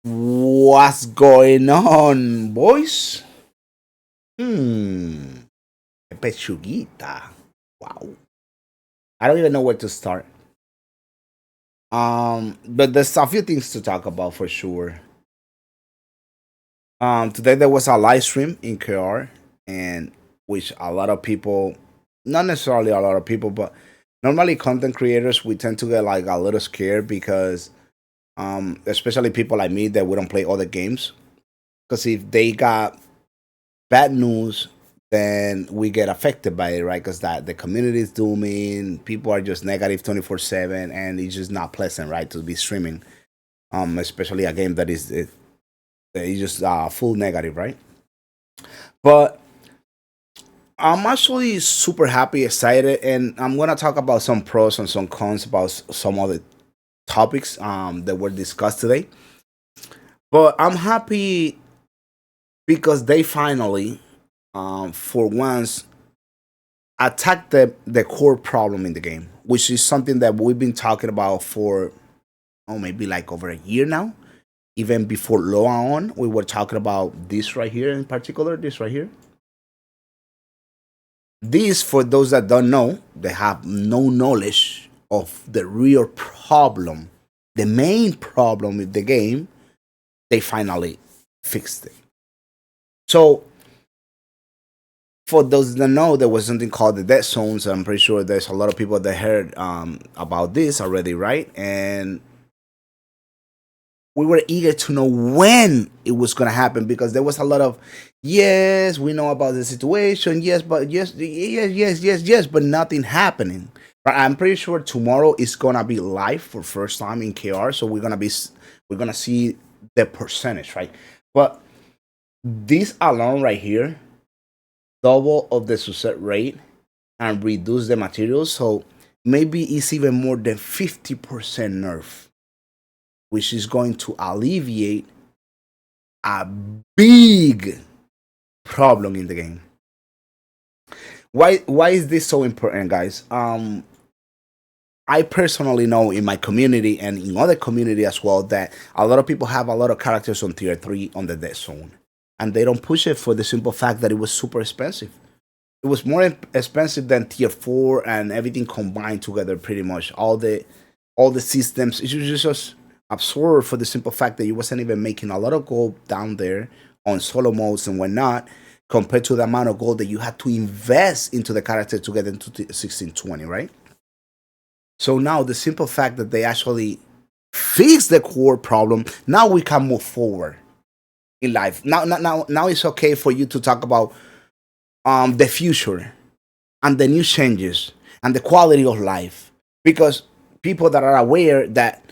What's going on, boys? Hmm. Pechuguita. Wow. I don't even know where to start. But there's a few things to talk about for sure. Today there was a live stream in KR, and which a lot of people, not necessarily a lot of people, but normally content creators, we tend to get like a little scared because, especially people like me that we don't play other games, because if they got bad news, then we get affected by it, right? Because that the community is dooming, people are just negative 24/7, and it's just not pleasant, right, to be streaming. Especially a game that is just full negative, right? But I'm actually super happy, excited, and I'm gonna talk about some pros and some cons about some other topics that were discussed today. But I'm happy because they finally, for once, attack the core problem in the game, which is something that we've been talking about for maybe like over a year now. Even before Loa on, we were talking about this right here in particular. This right here. This, for those that don't know, they have no knowledge of the real problem, the main problem with the game. They finally fixed it. So for those that know, there was something called the dead zones. I'm pretty sure there's a lot of people that heard about this already, right? And we were eager to know when it was going to happen because there was a lot of yes, we know about the situation, yes, but yes, but nothing happening. But I'm pretty sure tomorrow is gonna be live for first time in KR, so we're gonna see the percentage, right? But this alone right here, double of the success rate and reduce the materials, so maybe it's even more than 50% nerf, which is going to alleviate a big problem in the game. Why is this so important, guys? I personally know in my community and in other community as well that a lot of people have a lot of characters on tier 3 on the dead zone, and they don't push it for the simple fact that it was super expensive. It was more expensive than tier 4 and everything combined together, pretty much all the systems. It was just absurd for the simple fact that you wasn't even making a lot of gold down there on solo modes and whatnot, compared to the amount of gold that you had to invest into the character to get into 1620, right? So now the simple fact that they actually fix the core problem, now we can move forward in life. Now it's okay for you to talk about the future and the new changes and the quality of life, because people that are aware that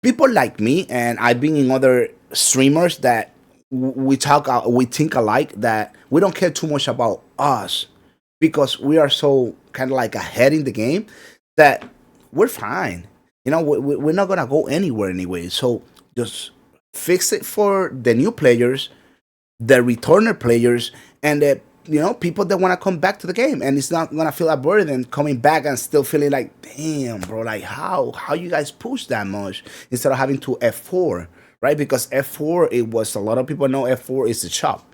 people like me and I've been in other streamers that we think alike, that we don't care too much about us because we are so kind of like ahead in the game that we're fine. We're not gonna go anywhere anyway. So just fix it for the new players, the returner players, and the people that want to come back to the game, and it's not gonna feel a burden coming back and still feeling like, damn, bro, like how you guys push that much instead of having to F4, right? Because F4, it was, a lot of people know F4 is the shop.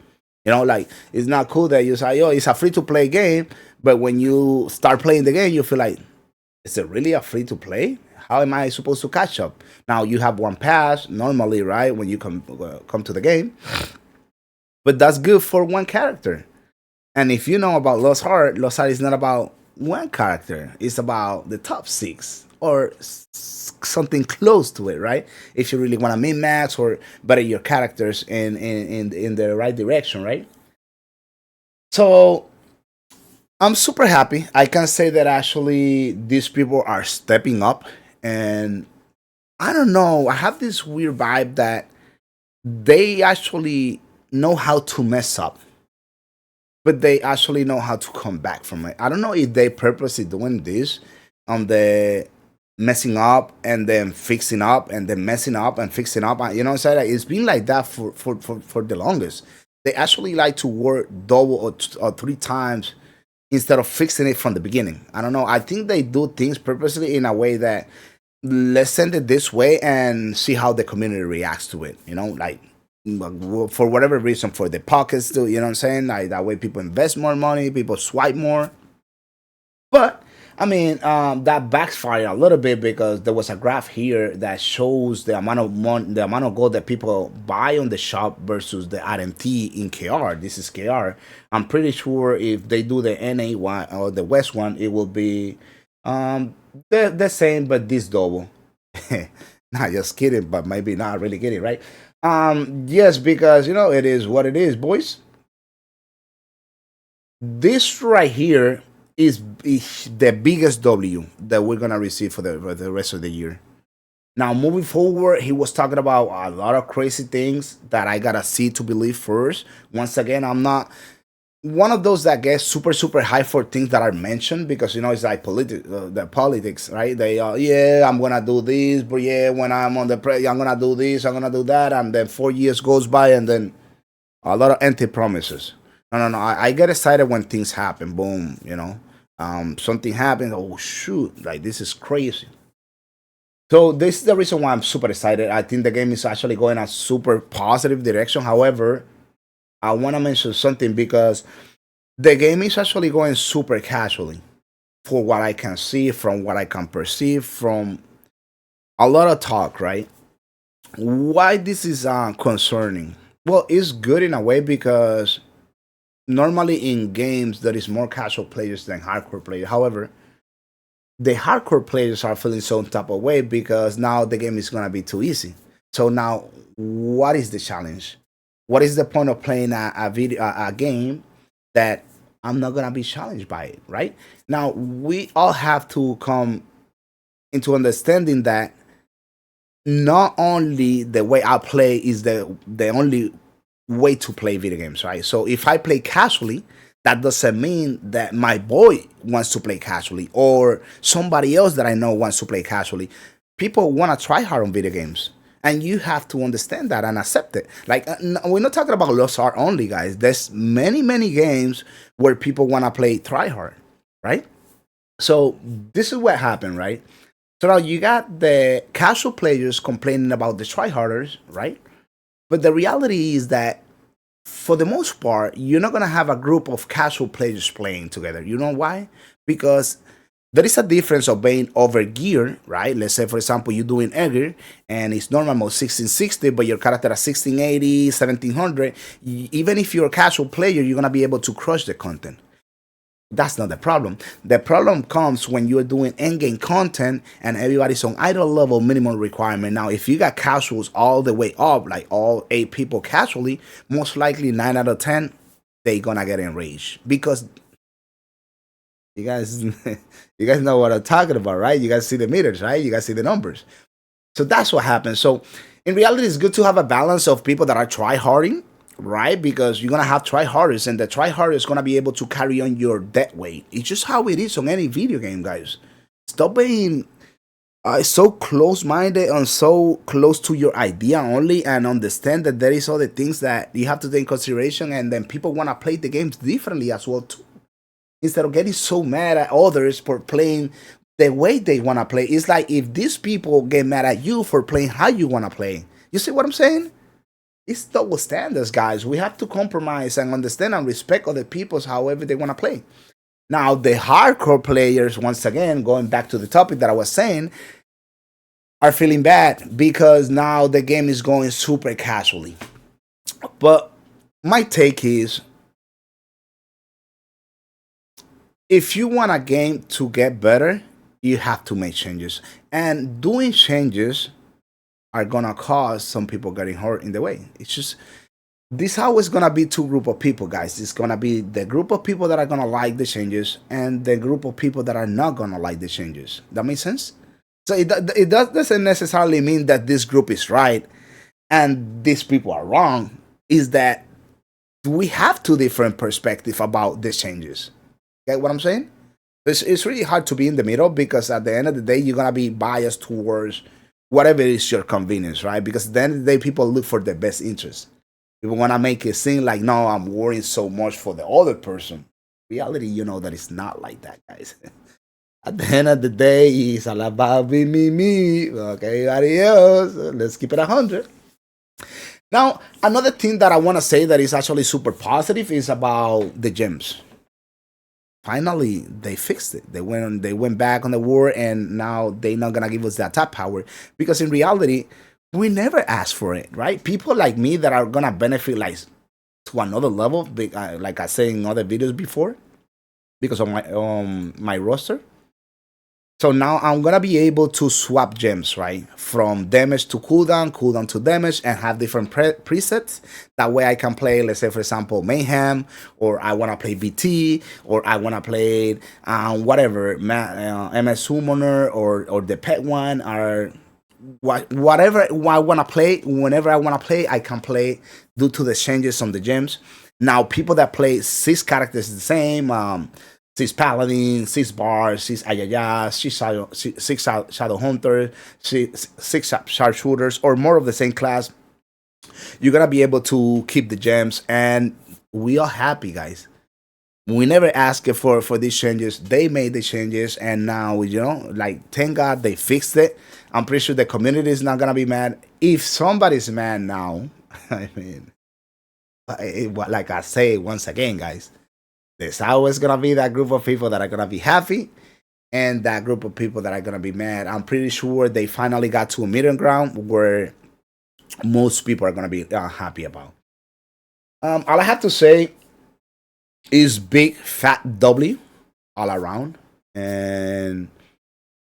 Like, it's not cool that you say, yo, it's a free to play game, but when you start playing the game, you feel like, is it really a free to play? How am I supposed to catch up? Now you have one pass normally, right, when you come to the game, but that's good for one character. And if you know about Lost Ark is not about one character. It's about the top six or something close to it, right? If you really want to min max or better your characters in the right direction, right? So I'm super happy. I can say that actually these people are stepping up, and I don't know. I have this weird vibe that they actually know how to mess up, but they actually know how to come back from it. I don't know if they purposely doing this on the messing up and then fixing up and then messing up and fixing up. You know what I'm saying? Like, it's been like that for the longest. They actually like to work double or three times instead of fixing it from the beginning. I don't know. I think they do things purposely in a way that let's send it this way and see how the community reacts to it. Like for whatever reason, for the pockets, to you know what I'm saying. Like that way, people invest more money, people swipe more. But I mean, that backfired a little bit because there was a graph here that shows the amount of the amount of gold that people buy on the shop versus the RMT in KR. This is KR. I'm pretty sure if they do the NA one or the West one, it will be the same, but this double. Not just kidding, but maybe not really kidding, right? Yes, because it is what it is, boys. This right here is the biggest W that we're gonna receive for the rest of the year. Now, moving forward, he was talking about a lot of crazy things that I gotta see to believe first. Once again, I'm not one of those that gets super high for things that are mentioned because it's like the politics, right? They yeah, I'm gonna do this, but yeah, when I'm on the I'm gonna do this, I'm gonna do that, and then 4 years goes by, and then a lot of empty promises. No. I get excited when things happen. Boom, something happens. Oh shoot, like this is crazy. So this is the reason why I'm super excited. I think the game is actually going a super positive direction. However, I want to mention something because the game is actually going super casually for what I can see, from what I can perceive, from a lot of talk, right? Why this is concerning? Well, it's good in a way because normally in games there is more casual players than hardcore players. However, the hardcore players are feeling some type of way because now the game is gonna be too easy. So now, what is the challenge? What is the point of playing a game that I'm not gonna be challenged by it? Right now, we all have to come into understanding that not only the way I play is the only way to play video games, right? So if I play casually, that doesn't mean that my boy wants to play casually or somebody else that I know wants to play casually. People want to try hard on video games. And you have to understand that and accept it. Like, we're not talking about Lost Ark only, guys. There's many games where people want to play try hard, right? So this is what happened, right? So now you got the casual players complaining about the tryharders, right? But the reality is that for the most part, you're not gonna have a group of casual players playing together. You know why? Because there is a difference of being over gear, right? Let's say, for example, you're doing Egger and it's normal mode 1660, but your character at 1680, 1700. Even if you're a casual player, you're gonna be able to crush the content. That's not the problem. The problem comes when you're doing endgame content and everybody's on idle level minimum requirement. Now, if you got casuals all the way up, like all 8 people casually, most likely 9 out of 10, they gonna get enraged because you guys, you guys know what I'm talking about, right? You guys see the meters, right? You guys see the numbers. So that's what happens. So in reality, it's good to have a balance of people that are try harding, right? Because you're gonna have try harders, and the try harder is gonna be able to carry on your death weight. It's just how it is on any video game, guys. Stop being so close-minded and so close to your idea only, and understand that there is other things that you have to take in consideration, and then people wanna play the games differently as well too. Instead of getting so mad at others for playing the way they want to play. It's like if these people get mad at you for playing how you want to play. You see what I'm saying? It's double standards, guys. We have to compromise and understand and respect other people's however they want to play. Now, the hardcore players, once again, going back to the topic that I was saying, are feeling bad because now the game is going super casually. But my take is, if you want a game to get better, you have to make changes. And doing changes are gonna cause some people getting hurt in the way. It's just this how it's gonna be two group of people, guys. It's gonna be the group of people that are gonna like the changes and the group of people that are not gonna like the changes. That makes sense? So it doesn't necessarily mean that this group is right and these people are wrong. Is that we have two different perspectives about the changes. Get what I'm saying? It's really hard to be in the middle because at the end of the day, you're gonna be biased towards whatever is your convenience, right? Because at the end of the day, people look for the best interest. People wanna make it seem like, no, I'm worrying so much for the other person. Reality, you know that it's not like that, guys. At the end of the day, it's all about me. Okay, adios. Let's keep it 100. Now, another thing that I want to say that is actually super positive is about the gyms. Finally, they fixed it. They went back on the war, and now they're not gonna give us that top power because in reality, we never asked for it, right? People like me that are gonna benefit like to another level, like I said in other videos before, because of my roster. So now I'm gonna be able to swap gems, right? From damage to cooldown, cooldown to damage, and have different presets. That way I can play, let's say for example, Mayhem, or I wanna play BT, or I wanna play whatever, MS Summoner, or the pet one, or whatever I wanna play. Whenever I wanna play, I can play due to the changes on the gems. Now people that play 6 characters the same, six paladin, 6 bars, 6 ayaya, six shadow hunter, six sharpshooters, or more of the same class. You're gonna be able to keep the gems, and we are happy, guys. We never asked for these changes. They made the changes, and now like thank God they fixed it. I'm pretty sure the community is not gonna be mad. If somebody's mad now, I mean, like I say once again, guys, there's always gonna be that group of people that are gonna be happy, and that group of people that are gonna be mad. I'm pretty sure they finally got to a middle ground where most people are gonna be happy about. All I have to say is big fat W all around, and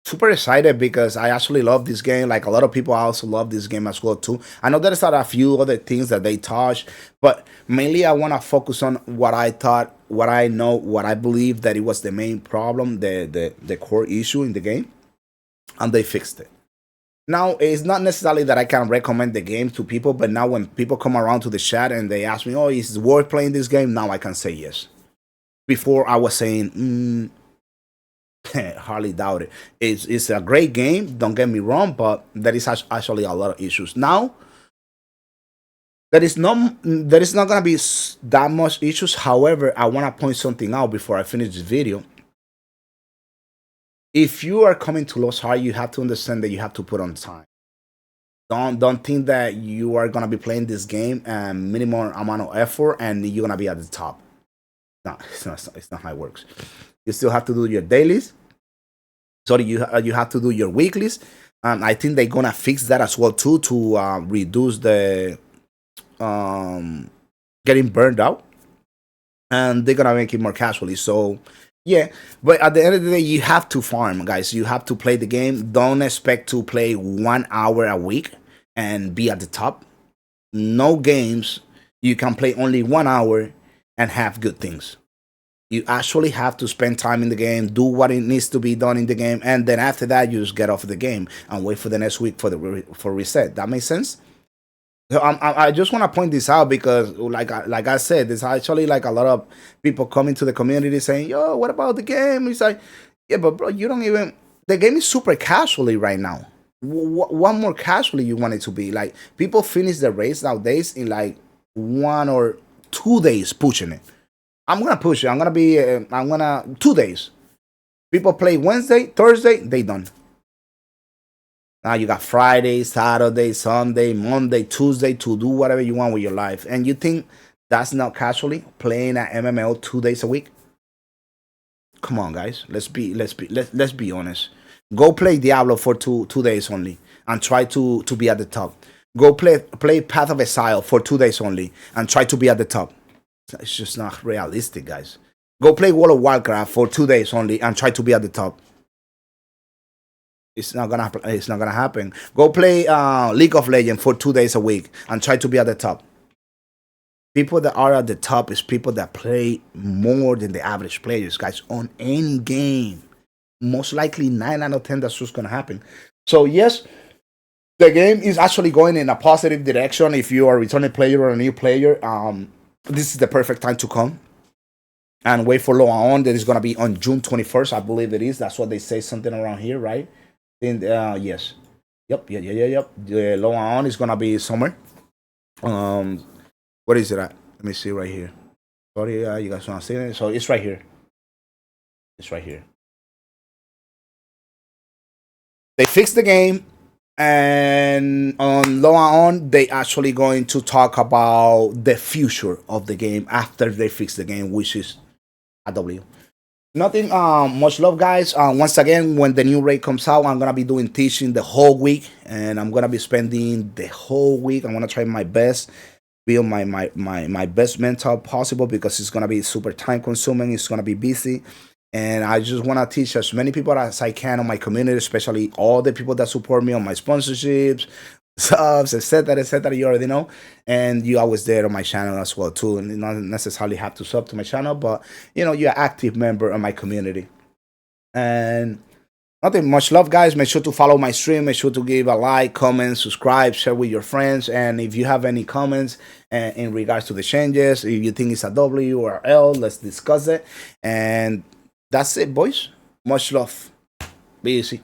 super excited because I actually love this game. Like a lot of people also love this game as well too. I know there's a few other things that they touch, but mainly I want to focus on what I thought, what I know, what I believe that it was the main problem, the core issue in the game, and they fixed it. Now it's not necessarily that I can recommend the game to people, but now when people come around to the chat and they ask me, "Oh, is it worth playing this game?" Now I can say yes. Before I was saying, hardly doubt it. It's a great game. Don't get me wrong, but there is actually a lot of issues now. There is not gonna be that much issues. However, I want to point something out before I finish this video. If you are coming to Lost Ark, you have to understand that you have to put on time. Don't think that you are gonna be playing this game and minimum amount of effort and you're gonna be at the top. No, it's not how it works. You still have to do your dailies. Sorry, you have to do your weeklies. I think they're gonna fix that as well too to reduce the getting burned out, and they're gonna make it more casually. So yeah, but at the end of the day, you have to farm, guys. You have to play the game. Don't expect to play 1 hour a week and be at the top. No games you can play only 1 hour and have good things. You actually have to spend time in the game, do what it needs to be done in the game, and then after that, you just get off of the game and wait for the next week for reset. That makes sense. So I just want to point this out because, like I said, there's actually like a lot of people coming to the community saying, "Yo, what about the game?" It's like, yeah, but bro, you don't even. The game is super casually right now. What more casually you want it to be? Like people finish the race nowadays in like 1 or 2 days pushing it. I'm gonna push it. I'm gonna be. I'm gonna 2 days. People play Wednesday, Thursday, they done. Now you got Friday, Saturday, Sunday, Monday, Tuesday to do whatever you want with your life. And you think that's not casually playing at MMO 2 days a week? Come on, guys. Let's be honest. Go play Diablo for two days only and try to be at the top. Go play Path of Exile for 2 days only and try to be at the top. It's just not realistic, guys. Go play World of Warcraft for 2 days only and try to be at the top. It's not gonna happen. Go play League of Legends for 2 days a week and try to be at the top. People that are at the top is people that play more than the average players, guys, on any game. Most likely 9 out of 10 that's just gonna happen. So yes, the game is actually going in a positive direction. If you are a returning player or a new player, this is the perfect time to come and wait for Loa On. That is gonna be on June 21st, I believe it is. That's what they say, something around here, right? Then yes, yep. The Loa On is gonna be summer. What is it at? Let me see right here. Sorry, you guys wanna see it? So it's right here. It's right here. they fixed the game, and on low on they actually going to talk about the future of the game after they fix the game, which is a W. Nothing much love, guys. Once again, when the new raid comes out, I'm gonna be doing teaching the whole week, and I'm gonna be spending the whole week. I'm gonna try my best, be on my best mental possible, because it's gonna be super time consuming, it's gonna be busy, and I just want to teach as many people as I can on my community, especially all the people that support me on my sponsorships, subs, etc., etc. You already know, and you always there on my channel as well too. And you don't necessarily have to sub to my channel, but you're an active member of my community. And nothing much love, guys. Make sure to follow my stream. Make sure to give a like, comment, subscribe, share with your friends. And if you have any comments in regards to the changes, if you think it's a W or L, let's discuss it. And that's it, boys. Much love. Be easy.